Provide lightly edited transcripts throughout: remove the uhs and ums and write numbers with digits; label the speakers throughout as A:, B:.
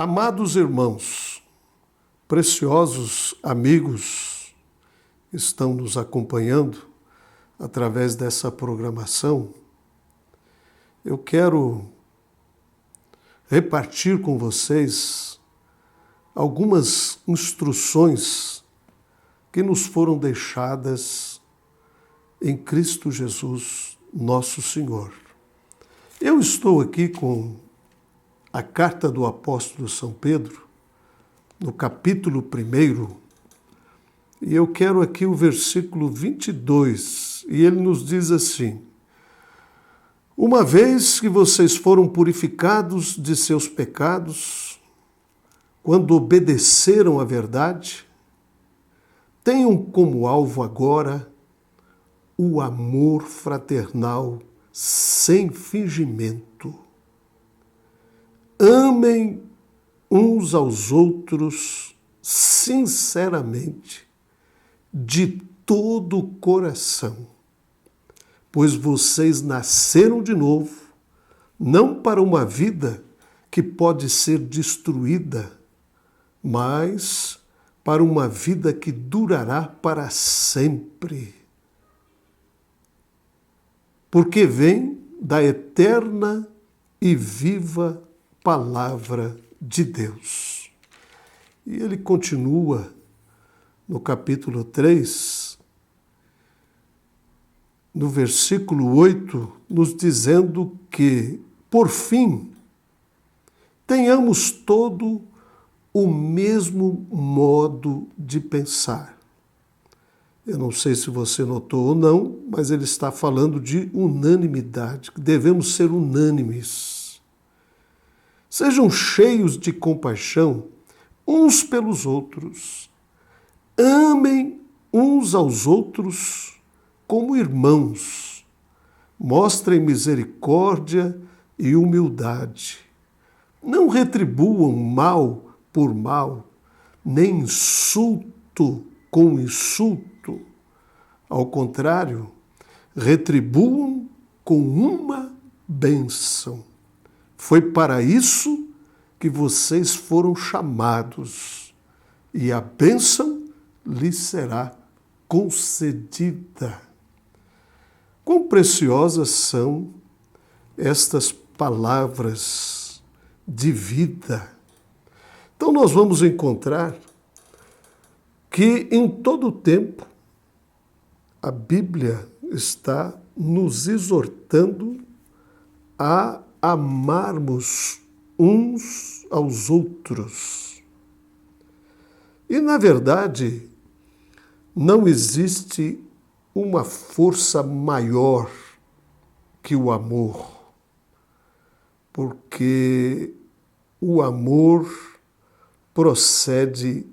A: Amados irmãos, preciosos amigos que estão nos acompanhando através dessa programação, eu quero repartir com vocês algumas instruções que nos foram deixadas em Cristo Jesus, nosso Senhor. Eu estou aqui com a carta do apóstolo São Pedro, no capítulo 1, e eu quero aqui o versículo 22, e ele nos diz assim: uma vez que vocês foram purificados de seus pecados, quando obedeceram à verdade, tenham como alvo agora o amor fraternal sem fingimento. Amem uns aos outros sinceramente, de todo o coração, pois vocês nasceram de novo, não para uma vida que pode ser destruída, mas para uma vida que durará para sempre. Porque vem da eterna e viva Palavra de Deus. E ele continua no capítulo 3, no versículo 8, nos dizendo que, por fim, tenhamos todo o mesmo modo de pensar. Eu não sei se você notou ou não, mas ele está falando de unanimidade, que devemos ser unânimes. Sejam cheios de compaixão uns pelos outros. Amem uns aos outros como irmãos. Mostrem misericórdia e humildade. Não retribuam mal por mal, nem insulto com insulto. Ao contrário, retribuam com uma bênção. Foi para isso que vocês foram chamados, e a bênção lhes será concedida. Quão preciosas são estas palavras de vida! Então nós vamos encontrar que em todo o tempo a Bíblia está nos exortando a amarmos uns aos outros. E, na verdade, não existe uma força maior que o amor, porque o amor procede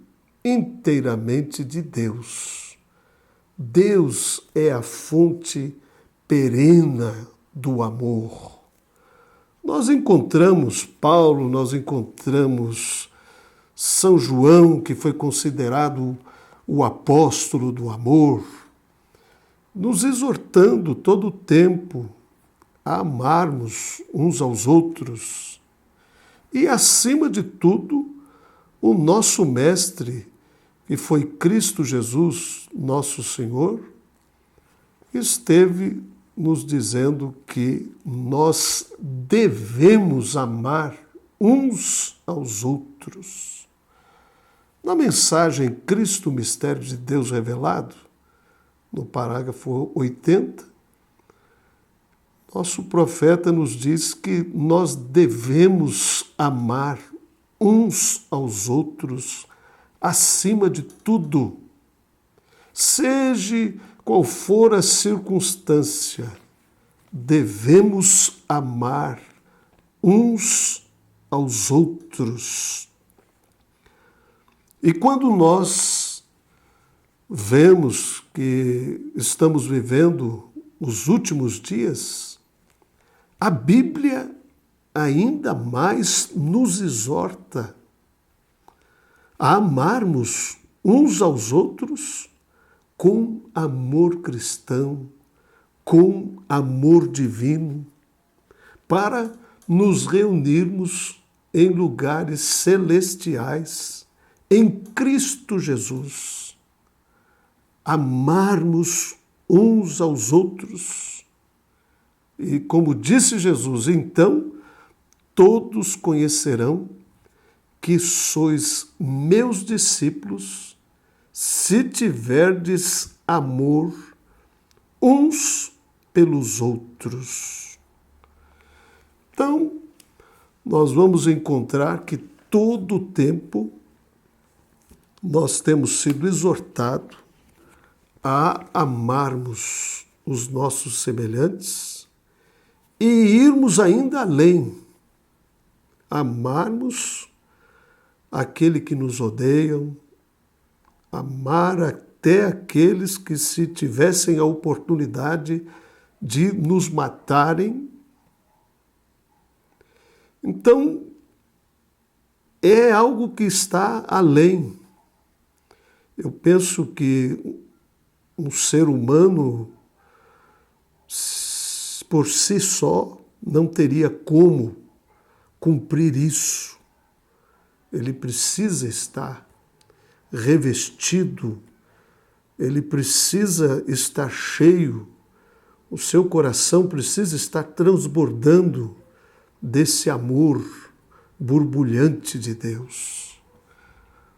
A: inteiramente de Deus. Deus é a fonte perene do amor. Nós encontramos Paulo, nós encontramos São João, que foi considerado o apóstolo do amor, nos exortando todo o tempo a amarmos uns aos outros. E, acima de tudo, o nosso Mestre, que foi Cristo Jesus, nosso Senhor, esteve nos dizendo que nós devemos amar uns aos outros. Na mensagem Cristo, Mistério de Deus Revelado, no parágrafo 80, nosso profeta nos diz que nós devemos amar uns aos outros acima de tudo, seja qual for a circunstância, devemos amar uns aos outros. E quando nós vemos que estamos vivendo os últimos dias, a Bíblia ainda mais nos exorta a amarmos uns aos outros com amor cristão, com amor divino, para nos reunirmos em lugares celestiais, em Cristo Jesus. Amarmos uns aos outros. E como disse Jesus, então todos conhecerão que sois meus discípulos, se tiverdes amor uns pelos outros. Então, nós vamos encontrar que todo o tempo nós temos sido exortados a amarmos os nossos semelhantes e irmos ainda além, amarmos aquele que nos odeiam, amar até aqueles que, se tivessem a oportunidade de nos matarem. Então, é algo que está além. Eu penso que um ser humano, por si só, não teria como cumprir isso. Ele precisa estar revestido, ele precisa estar cheio, o seu coração precisa estar transbordando desse amor borbulhante de Deus.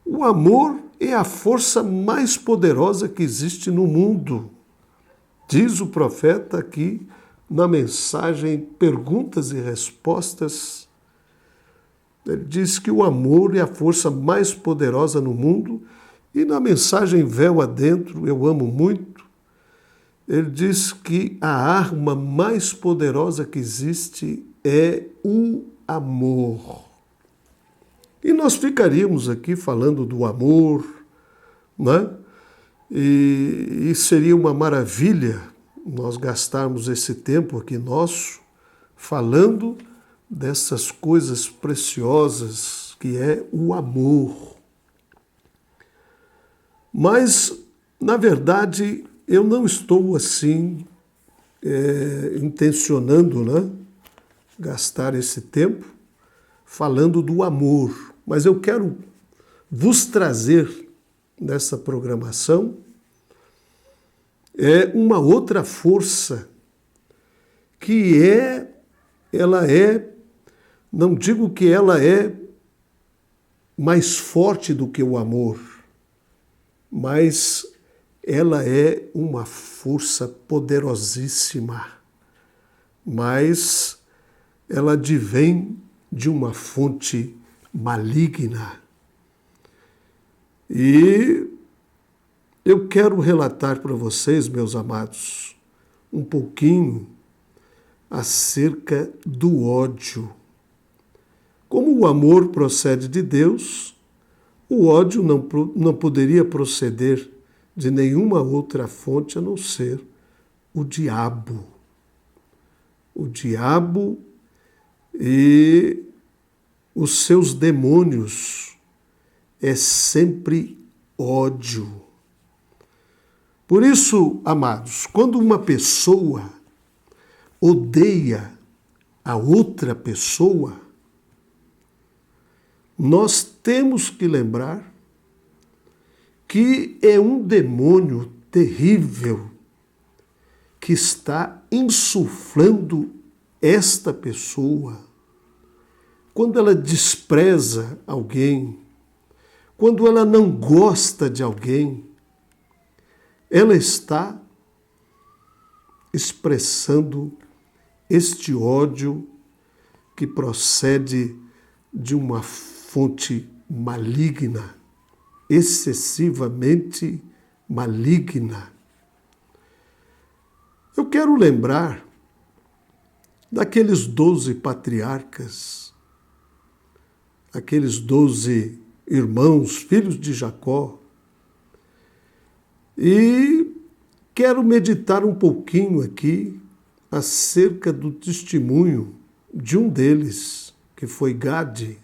A: O amor é a força mais poderosa que existe no mundo. Diz o profeta aqui na mensagem Perguntas e Respostas. Ele diz que o amor é a força mais poderosa no mundo. E na mensagem Véu Adentro, eu amo muito, ele diz que a arma mais poderosa que existe é o amor. E nós ficaríamos aqui falando do amor, né? E seria uma maravilha nós gastarmos esse tempo aqui nosso falando dessas coisas preciosas que é o amor. Mas, na verdade, eu não estou assim intencionando, né, gastar esse tempo falando do amor. Mas eu quero vos trazer nessa programação uma outra força que não digo que ela é mais forte do que o amor, mas ela é uma força poderosíssima, mas ela advém de uma fonte maligna. E eu quero relatar para vocês, meus amados, um pouquinho acerca do ódio. Como o amor procede de Deus, o ódio não poderia proceder de nenhuma outra fonte a não ser o diabo. O diabo e os seus demônios é sempre ódio. Por isso, amados, quando uma pessoa odeia a outra pessoa, nós temos que lembrar que é um demônio terrível que está insuflando esta pessoa. Quando ela despreza alguém, quando ela não gosta de alguém, ela está expressando este ódio que procede de uma fonte maligna, excessivamente maligna. Eu quero lembrar daqueles 12 patriarcas, aqueles 12 irmãos, filhos de Jacó, e quero meditar um pouquinho aqui acerca do testemunho de um deles, que foi Gade.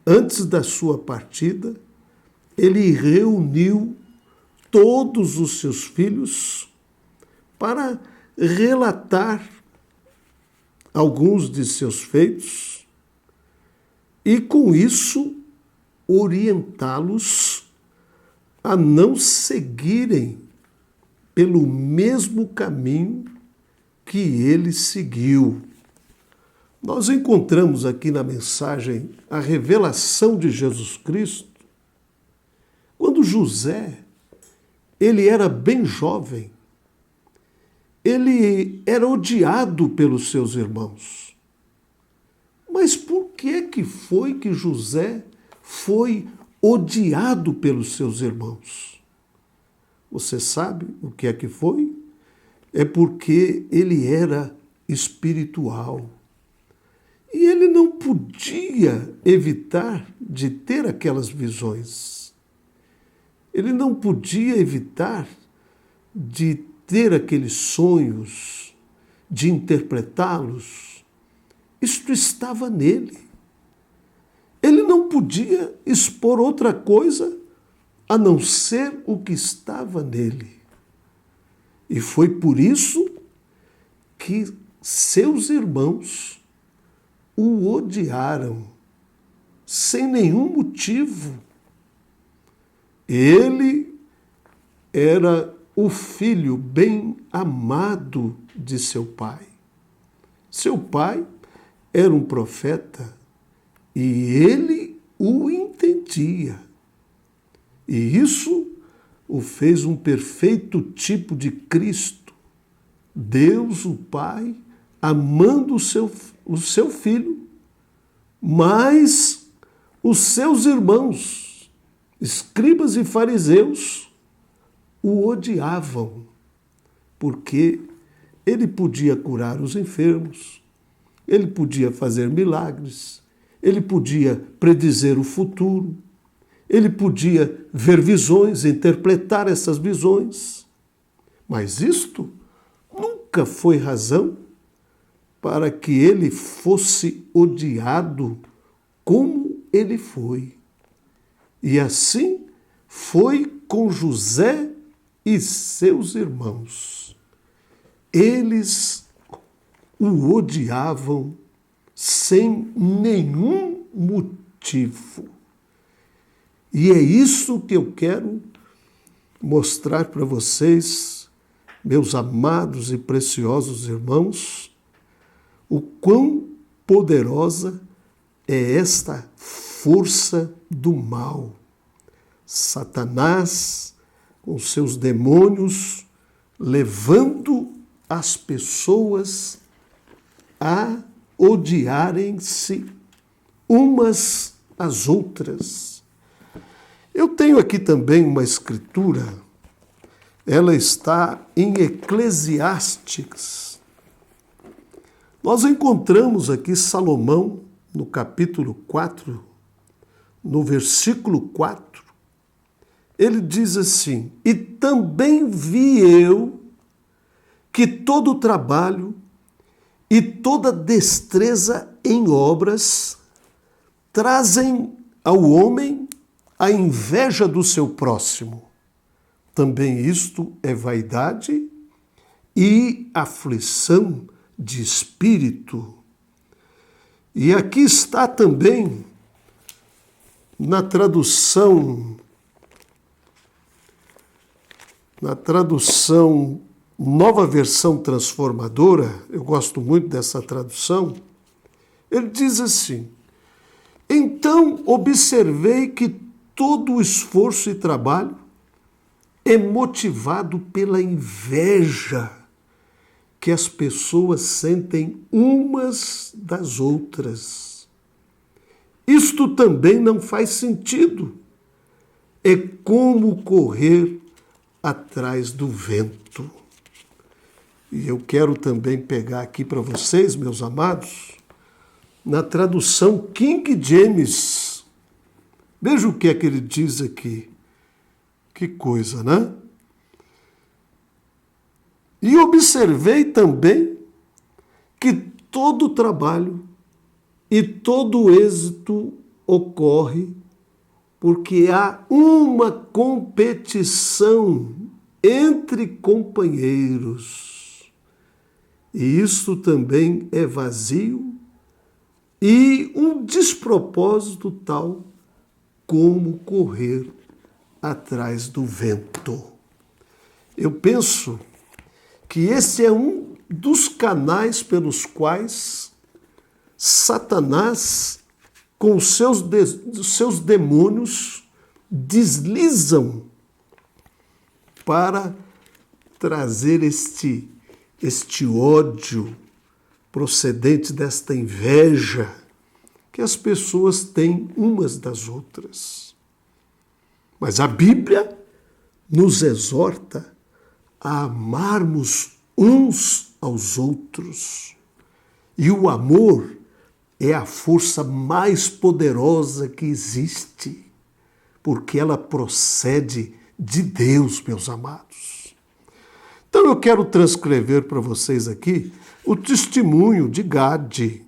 A: Antes da sua partida, ele reuniu todos os seus filhos para relatar alguns de seus feitos, e com isso orientá-los a não seguirem pelo mesmo caminho que ele seguiu. Nós encontramos aqui na mensagem a revelação de Jesus Cristo quando José, ele era bem jovem, ele era odiado pelos seus irmãos. Mas por que foi que José foi odiado pelos seus irmãos? Você sabe o que é que foi? É porque ele era espiritual. E ele não podia evitar de ter aquelas visões. Ele não podia evitar de ter aqueles sonhos, de interpretá-los. Isto estava nele. Ele não podia expor outra coisa a não ser o que estava nele. E foi por isso que seus irmãos o odiaram, sem nenhum motivo. Ele era o filho bem amado de seu pai. Seu pai era um profeta e ele o entendia. E isso o fez um perfeito tipo de Cristo. Deus, o Pai, amando o seu filho, mas os seus irmãos, escribas e fariseus, o odiavam, porque ele podia curar os enfermos, ele podia fazer milagres, ele podia predizer o futuro, ele podia ver visões, interpretar essas visões. Mas isto nunca foi razão para que ele fosse odiado como ele foi. E assim foi com José e seus irmãos. Eles o odiavam sem nenhum motivo. E é isso que eu quero mostrar para vocês, meus amados e preciosos irmãos, o quão poderosa é esta força do mal. Satanás, com seus demônios, levando as pessoas a odiarem-se umas às outras. Eu tenho aqui também uma escritura, ela está em Eclesiastes. Nós encontramos aqui Salomão, no capítulo 4, no versículo 4, ele diz assim: e também vi eu que todo trabalho e toda destreza em obras trazem ao homem a inveja do seu próximo. Também isto é vaidade e aflição de espírito. E aqui está também na tradução Nova Versão Transformadora, eu gosto muito dessa tradução, ele diz assim: então observei que todo o esforço e trabalho é motivado pela inveja que as pessoas sentem umas das outras. Isto também não faz sentido. É como correr atrás do vento. E eu quero também pegar aqui para vocês, meus amados, na tradução King James. Veja o que é que ele diz aqui. Que coisa, né? E observei também que todo trabalho e todo êxito ocorre porque há uma competição entre companheiros. E isso também é vazio e um despropósito tal como correr atrás do vento. Eu penso que esse é um dos canais pelos quais Satanás, com os seus demônios, deslizam para trazer este ódio procedente desta inveja que as pessoas têm umas das outras. Mas a Bíblia nos exorta a amarmos uns aos outros. E o amor é a força mais poderosa que existe, porque ela procede de Deus, meus amados. Então eu quero transcrever para vocês aqui o testemunho de Gade.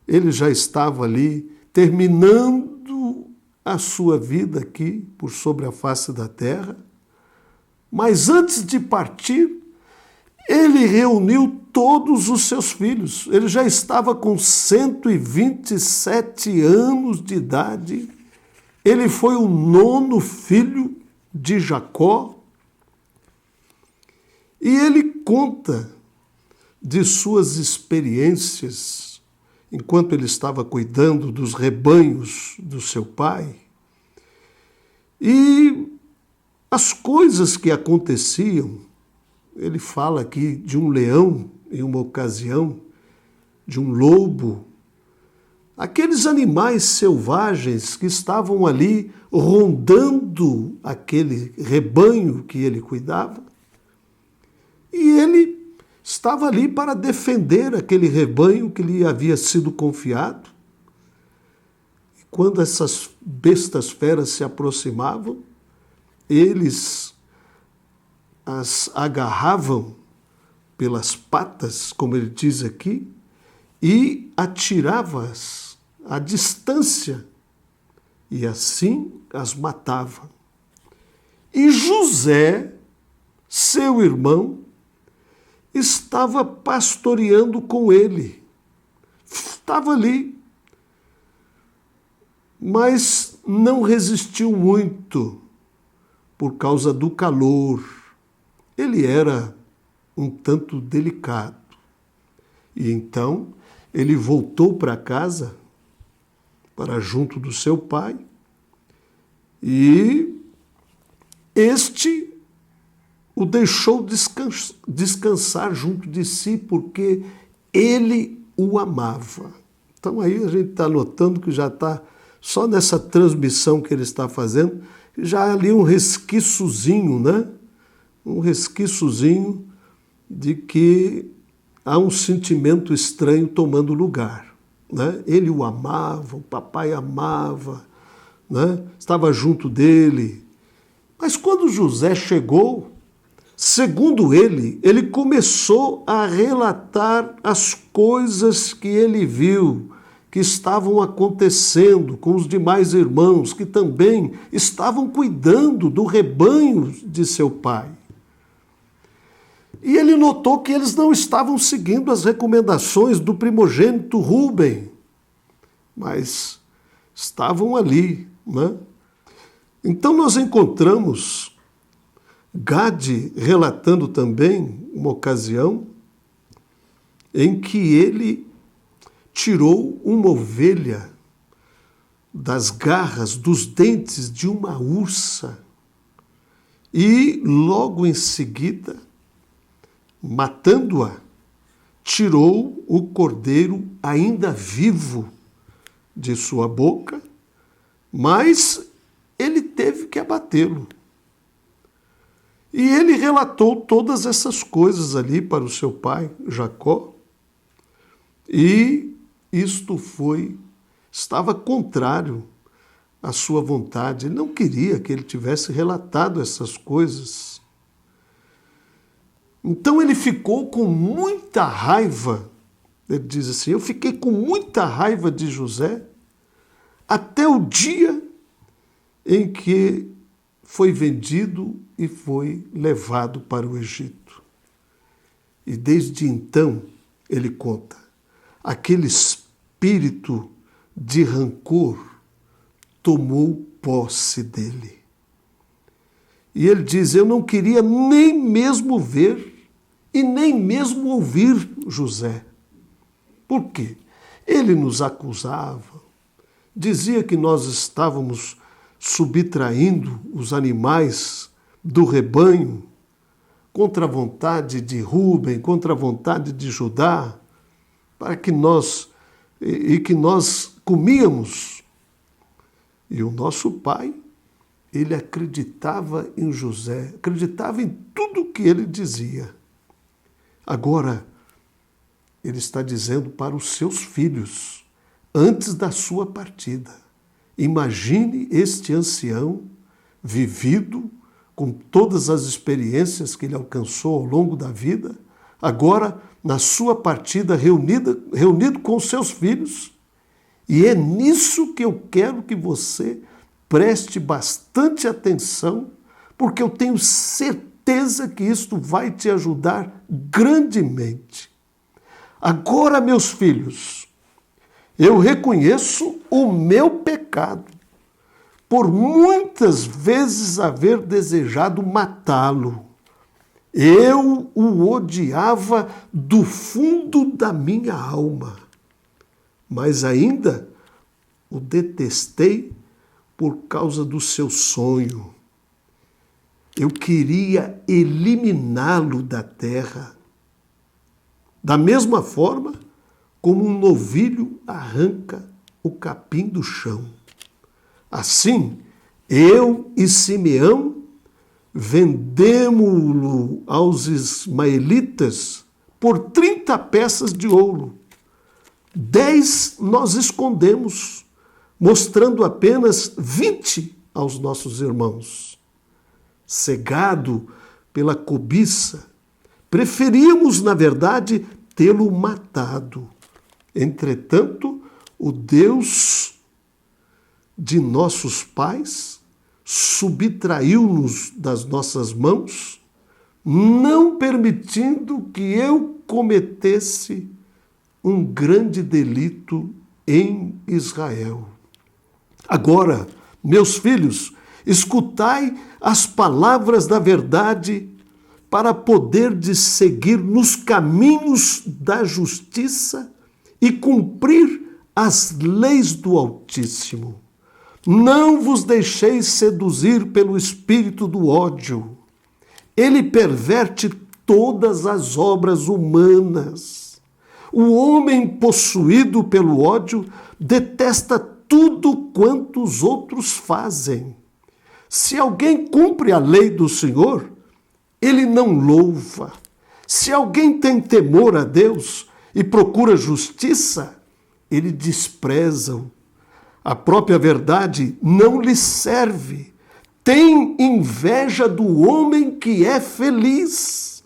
A: Ele já estava ali terminando a sua vida aqui por sobre a face da terra, mas antes de partir, ele reuniu todos os seus filhos. Ele já estava com 127 anos de idade. Ele foi o 9º filho de Jacó. E ele conta de suas experiências enquanto ele estava cuidando dos rebanhos do seu pai. E as coisas que aconteciam. Ele fala aqui de um leão em uma ocasião, de um lobo. Aqueles animais selvagens que estavam ali rondando aquele rebanho que ele cuidava. E ele estava ali para defender aquele rebanho que lhe havia sido confiado. E quando essas bestas feras se aproximavam, eles as agarravam pelas patas, como ele diz aqui, e atirava-as à distância, e assim as matava. E José, seu irmão, estava pastoreando com ele. Estava ali, mas não resistiu muito por causa do calor. Ele era um tanto delicado. E então ele voltou para casa, para junto do seu pai, e este o deixou descansar junto de si, porque ele o amava. Então aí a gente está notando que já está, só nessa transmissão que ele está fazendo, já há ali um resquíciozinho, né? Um resquíciozinho de que há um sentimento estranho tomando lugar, né? Ele o amava, o papai amava, né? Estava junto dele. Mas quando José chegou, segundo ele começou a relatar as coisas que ele viu, que estavam acontecendo com os demais irmãos, que também estavam cuidando do rebanho de seu pai. E ele notou que eles não estavam seguindo as recomendações do primogênito Rúben, mas estavam ali, né? Então nós encontramos Gade relatando também uma ocasião em que ele tirou uma ovelha das garras, dos dentes de uma ursa e logo em seguida, matando-a, tirou o cordeiro ainda vivo de sua boca, mas ele teve que abatê-lo. E ele relatou todas essas coisas ali para o seu pai, Jacó, e isto estava contrário à sua vontade. Ele não queria que ele tivesse relatado essas coisas. Então ele ficou com muita raiva. Ele diz assim: eu fiquei com muita raiva de José até o dia em que foi vendido e foi levado para o Egito. E desde então, ele conta, aquele espírito espírito de rancor tomou posse dele. E ele diz: eu não queria nem mesmo ver e nem mesmo ouvir José. Por quê? Ele nos acusava, dizia que nós estávamos subtraindo os animais do rebanho contra a vontade de Rúben, contra a vontade de Judá, para que nós comíamos. E o nosso pai, ele acreditava em José, acreditava em tudo que ele dizia. Agora, ele está dizendo para os seus filhos, antes da sua partida: imagine este ancião vivido, com todas as experiências que ele alcançou ao longo da vida, agora, na sua partida, reunido com os seus filhos. E é nisso que eu quero que você preste bastante atenção, porque eu tenho certeza que isto vai te ajudar grandemente. Agora, meus filhos, eu reconheço o meu pecado, por muitas vezes haver desejado matá-lo. Eu o odiava do fundo da minha alma, mas ainda o detestei por causa do seu sonho. Eu queria eliminá-lo da terra, da mesma forma como um novilho arranca o capim do chão. Assim, eu e Simeão vendemo-lo aos ismaelitas por 30 peças de ouro. 10 nós escondemos, mostrando apenas 20 aos nossos irmãos. Cegado pela cobiça, preferíamos, na verdade, tê-lo matado. Entretanto, o Deus de nossos pais subtraiu-nos das nossas mãos, não permitindo que eu cometesse um grande delito em Israel. Agora, meus filhos, escutai as palavras da verdade para poderdes seguir nos caminhos da justiça e cumprir as leis do Altíssimo. Não vos deixeis seduzir pelo espírito do ódio. Ele perverte todas as obras humanas. O homem possuído pelo ódio detesta tudo quanto os outros fazem. Se alguém cumpre a lei do Senhor, ele não louva. Se alguém tem temor a Deus e procura justiça, ele despreza-o. A própria verdade não lhe serve. Tem inveja do homem que é feliz.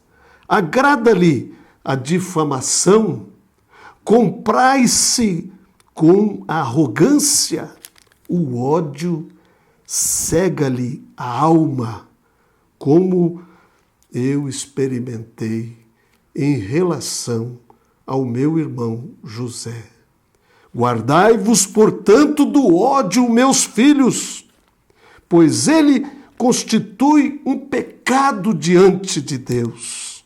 A: Agrada-lhe a difamação. Comprai-se com arrogância. O ódio cega-lhe a alma, como eu experimentei em relação ao meu irmão José. Guardai-vos, portanto, do ódio, meus filhos, pois ele constitui um pecado diante de Deus.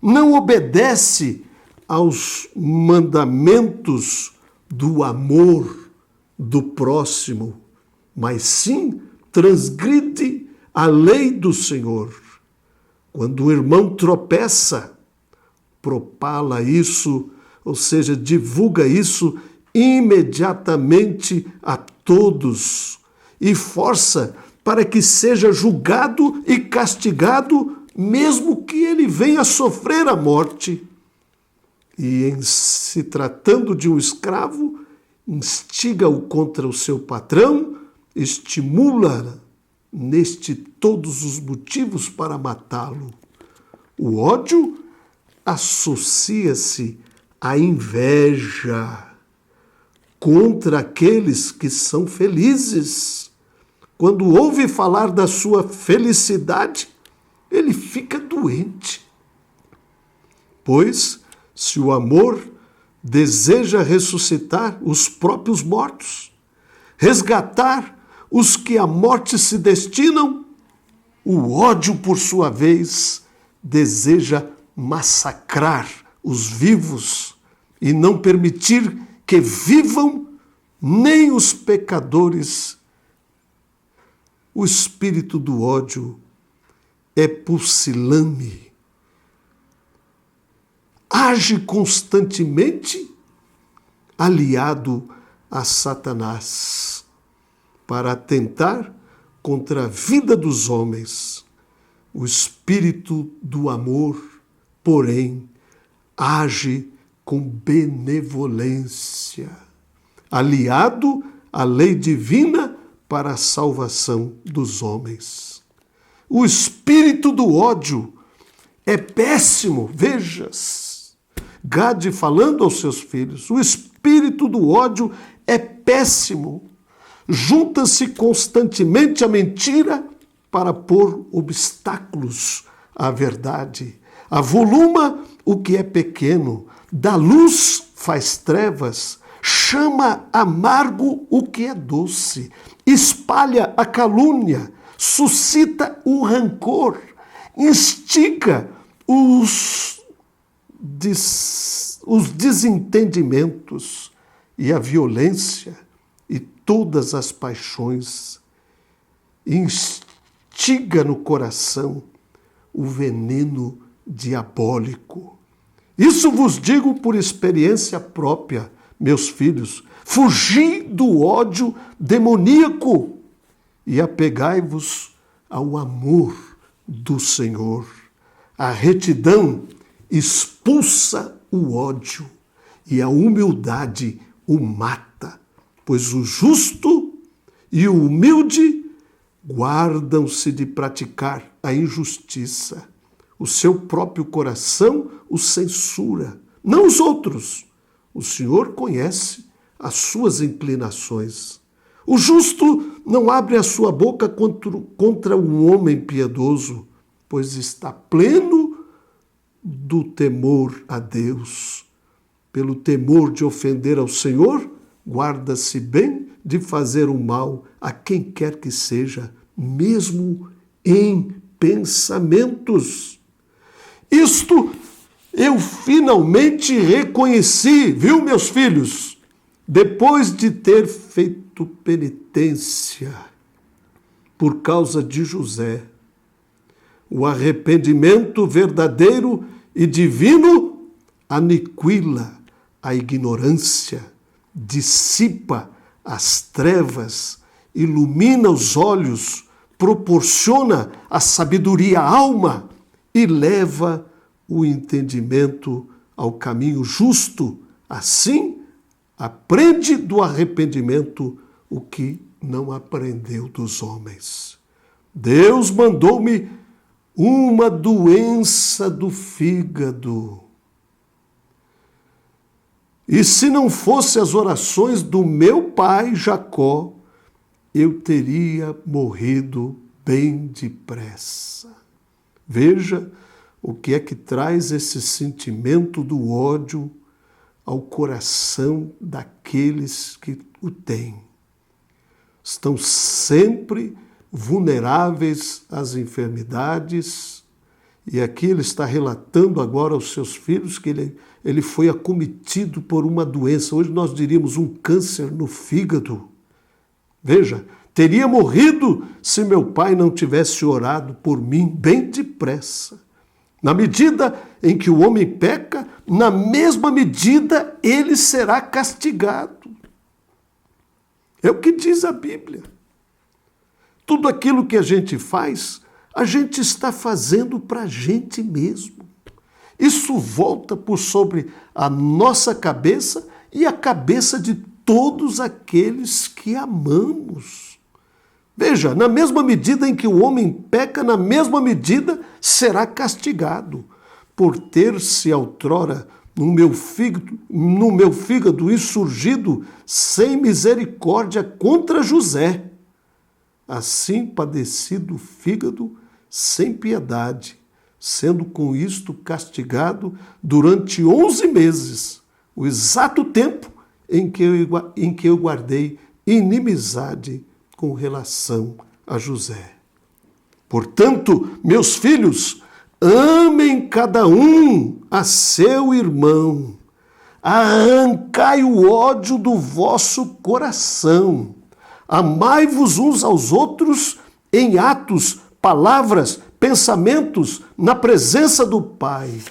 A: Não obedece aos mandamentos do amor do próximo, mas sim transgride a lei do Senhor. Quando o irmão tropeça, propala isso, ou seja, divulga isso imediatamente a todos e força para que seja julgado e castigado, mesmo que ele venha sofrer a morte. E em se tratando de um escravo, instiga-o contra o seu patrão, estimula neste todos os motivos para matá-lo. O ódio associa-se à inveja contra aqueles que são felizes. Quando ouve falar da sua felicidade, ele fica doente. Pois, se o amor deseja ressuscitar os próprios mortos, resgatar os que à morte se destinam. O ódio, por sua vez, deseja massacrar os vivos e não permitir que vivam nem os pecadores. O espírito do ódio é pusilânime, age constantemente aliado a Satanás para atentar contra a vida dos homens. O espírito do amor, porém, age com benevolência, aliado à lei divina para a salvação dos homens. O espírito do ódio é péssimo, vejas. Gade falando aos seus filhos, o espírito do ódio é péssimo. Junta-se constantemente à mentira para pôr obstáculos à verdade. Avoluma o que é pequeno, dá luz, faz trevas, chama amargo o que é doce, espalha a calúnia, suscita o rancor, instiga os desentendimentos e a violência e todas as paixões. Instiga no coração o veneno diabólico. Isso vos digo por experiência própria, meus filhos. Fugi do ódio demoníaco e apegai-vos ao amor do Senhor. A retidão expulsa o ódio e a humildade o mata, pois o justo e o humilde guardam-se de praticar a injustiça. O seu próprio coração o censura, não os outros. O Senhor conhece as suas inclinações. O justo não abre a sua boca contra um homem piedoso, pois está pleno do temor a Deus. Pelo temor de ofender ao Senhor, guarda-se bem de fazer o mal a quem quer que seja, mesmo em pensamentos. Isto eu finalmente reconheci, viu, meus filhos? Depois de ter feito penitência por causa de José. O arrependimento verdadeiro e divino aniquila a ignorância, dissipa as trevas, ilumina os olhos, proporciona a sabedoria à alma e leva o entendimento ao caminho justo. Assim, aprende do arrependimento o que não aprendeu dos homens. Deus mandou-me uma doença do fígado. E se não fosse as orações do meu pai Jacó, eu teria morrido bem depressa. Veja o que é que traz esse sentimento do ódio ao coração daqueles que o têm. Estão sempre vulneráveis às enfermidades, e aqui ele está relatando agora aos seus filhos que ele foi acometido por uma doença, hoje nós diríamos um câncer no fígado. Veja, teria morrido se meu pai não tivesse orado por mim bem depressa. Na medida em que o homem peca, na mesma medida ele será castigado. É o que diz a Bíblia. Tudo aquilo que a gente faz, a gente está fazendo para a gente mesmo. Isso volta por sobre a nossa cabeça e a cabeça de todos aqueles que amamos. Veja, na mesma medida em que o homem peca, na mesma medida será castigado. Por ter-se outrora no meu fígado insurgido sem misericórdia contra José, assim padeci do fígado sem piedade, sendo com isto castigado durante 11 meses. o exato tempo em que eu guardei inimizade com relação a José. Portanto, meus filhos, amem cada um a seu irmão. Arrancai o ódio do vosso coração. Amai-vos uns aos outros em atos, palavras, pensamentos, na presença do Pai.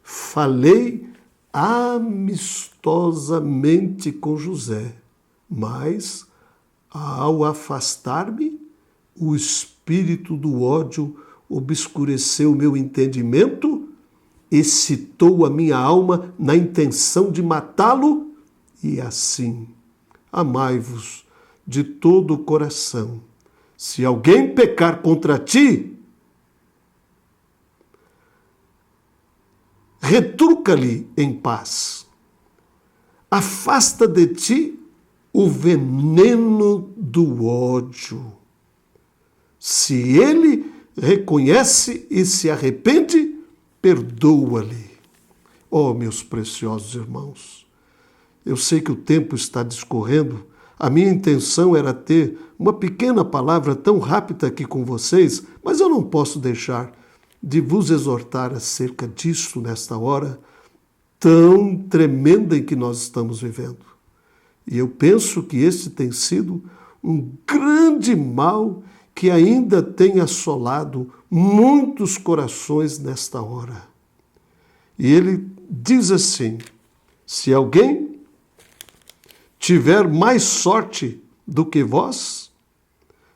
A: Falei amistosamente com José, mas, ao afastar-me, o espírito do ódio obscureceu o meu entendimento, excitou a minha alma na intenção de matá-lo, e assim, amai-vos de todo o coração. Se alguém pecar contra ti, retruca-lhe em paz. Afasta de ti o veneno do ódio. Se ele reconhece e se arrepende, perdoa-lhe. Oh, meus preciosos irmãos, eu sei que o tempo está discorrendo. A minha intenção era ter uma pequena palavra tão rápida aqui com vocês, mas eu não posso deixar de vos exortar acerca disso nesta hora tão tremenda em que nós estamos vivendo. E eu penso que esse tem sido um grande mal que ainda tem assolado muitos corações nesta hora. E ele diz assim: se alguém tiver mais sorte do que vós,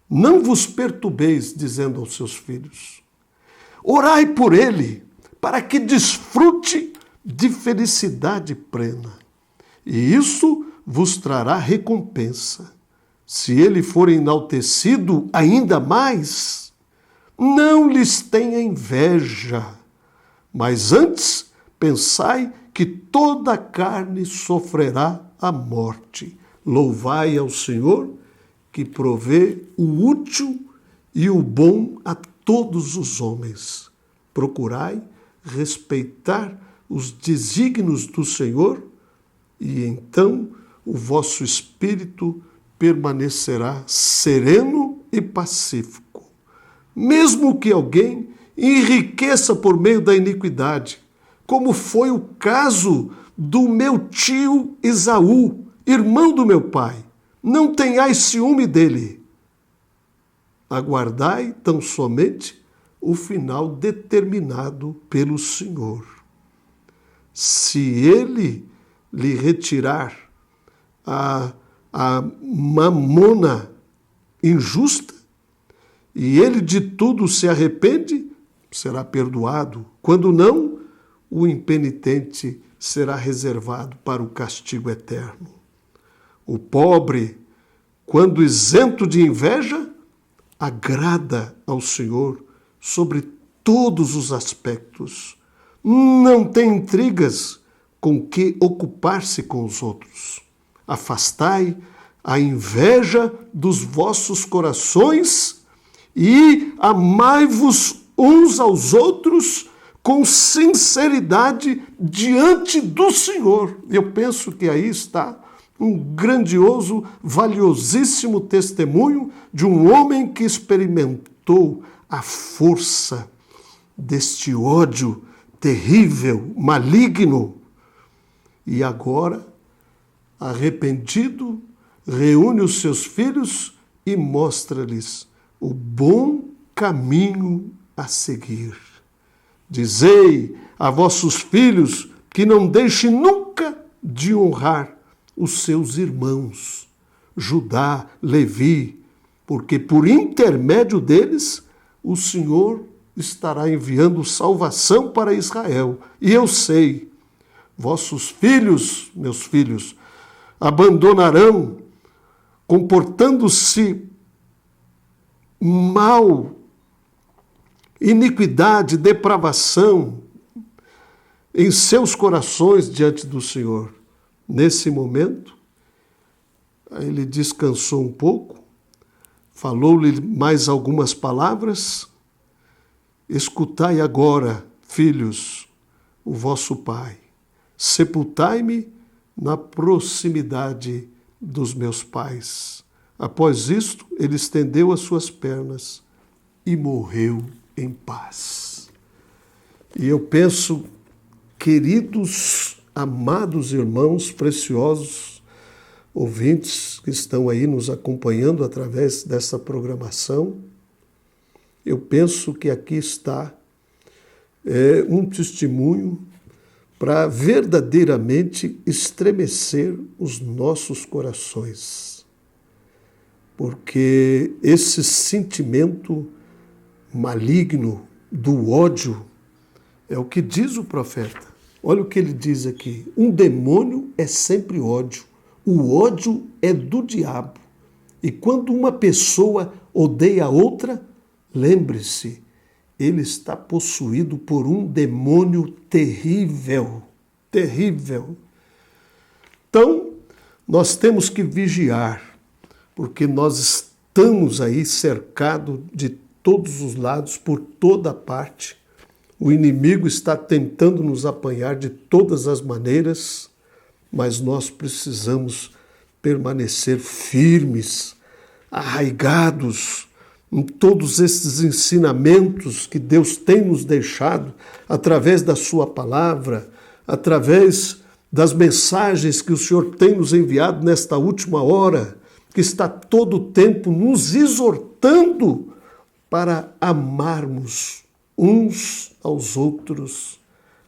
A: não vos perturbeis, dizendo aos seus filhos. Orai por ele, para que desfrute de felicidade plena. E isso vos trará recompensa. Se ele for enaltecido ainda mais, não lhes tenha inveja, mas antes pensai que toda a carne sofrerá a morte. Louvai ao Senhor, que provê o útil e o bom a todos os homens. Procurai respeitar os desígnios do Senhor, e então o vosso espírito permanecerá sereno e pacífico. Mesmo que alguém enriqueça por meio da iniquidade, como foi o caso do meu tio Esaú, irmão do meu pai, não tenhais ciúme dele. Aguardai tão somente o final determinado pelo Senhor. Se ele lhe retirar a mamona injusta, e ele de tudo se arrepende, será perdoado. Quando não, o impenitente será reservado para o castigo eterno. O pobre, quando isento de inveja, agrada ao Senhor sobre todos os aspectos. Não tem intrigas com que ocupar-se com os outros. Afastai a inveja dos vossos corações e amai-vos uns aos outros com sinceridade diante do Senhor. Eu penso que aí está um grandioso, valiosíssimo testemunho de um homem que experimentou a força deste ódio terrível, maligno, e agora, arrependido, reúne os seus filhos e mostra-lhes o bom caminho a seguir. Dizei a vossos filhos que não deixem nunca de honrar os seus irmãos, Judá, Levi, porque por intermédio deles o Senhor estará enviando salvação para Israel. E eu sei, vossos filhos, meus filhos, abandonarão, comportando-se mal, iniquidade, depravação em seus corações diante do Senhor. Nesse momento, ele descansou um pouco, falou-lhe mais algumas palavras. Escutai agora, filhos, o vosso pai. sepultai-me na proximidade dos meus pais. Após isto, ele estendeu as suas pernas e morreu em paz. E eu penso, queridos, amados irmãos preciosos, ouvintes que estão aí nos acompanhando através dessa programação, eu penso que aqui está um testemunho para verdadeiramente estremecer os nossos corações. Porque esse sentimento maligno do ódio é o que diz o profeta. Olha o que ele diz aqui. Um demônio é sempre ódio. O ódio é do diabo. E quando uma pessoa odeia a outra, lembre-se, ele está possuído por um demônio terrível, terrível. Então, nós temos que vigiar, porque nós estamos aí cercados de todos os lados, por toda parte. O inimigo está tentando nos apanhar de todas as maneiras, mas nós precisamos permanecer firmes, arraigados em todos esses ensinamentos que Deus tem nos deixado através da sua palavra, através das mensagens que o Senhor tem nos enviado nesta última hora, que está todo o tempo nos exortando para amarmos uns aos outros.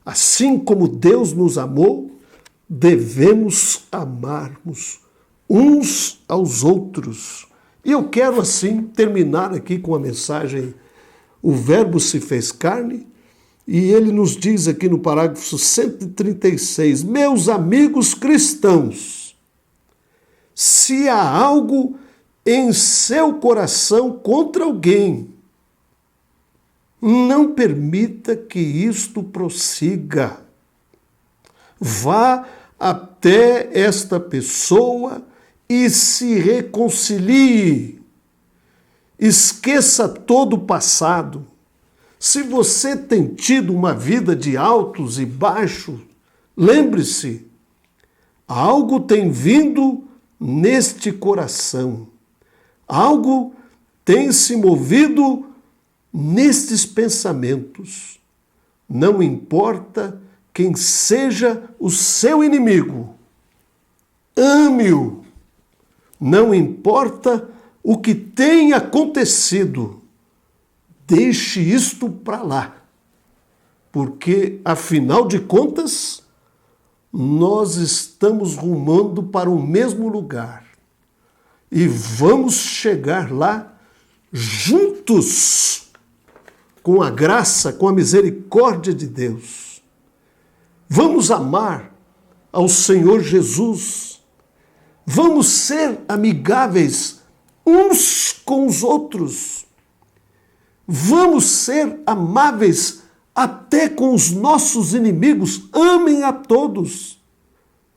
A: Assim como Deus nos amou, devemos amarmos uns aos outros. E eu quero, assim, terminar aqui com a mensagem: o Verbo se fez carne, e ele nos diz aqui no parágrafo 136, meus amigos cristãos, se há algo em seu coração contra alguém, não permita que isto prossiga. Vá até esta pessoa e se reconcilie. Esqueça todo o passado. Se você tem tido uma vida de altos e baixos, lembre-se, algo tem vindo neste coração. Algo tem se movido nestes pensamentos. Não importa quem seja o seu inimigo, ame-o. Não importa o que tenha acontecido, deixe isto para lá, porque, afinal de contas, nós estamos rumando para o mesmo lugar e vamos chegar lá juntos, com a graça, com a misericórdia de Deus. Vamos amar ao Senhor Jesus. Vamos ser amigáveis uns com os outros. Vamos ser amáveis até com os nossos inimigos. Amem a todos.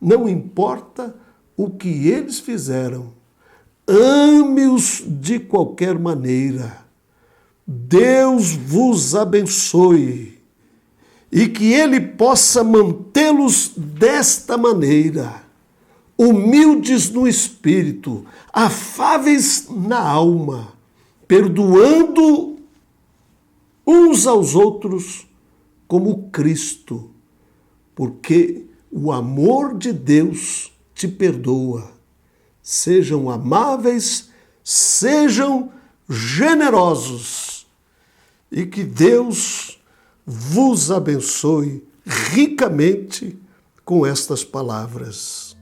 A: Não importa o que eles fizeram. Ame-os de qualquer maneira. Deus vos abençoe e que Ele possa mantê-los desta maneira, humildes no espírito, afáveis na alma, perdoando uns aos outros como Cristo, porque o amor de Deus te perdoa. Sejam amáveis, sejam generosos, e que Deus vos abençoe ricamente com estas palavras.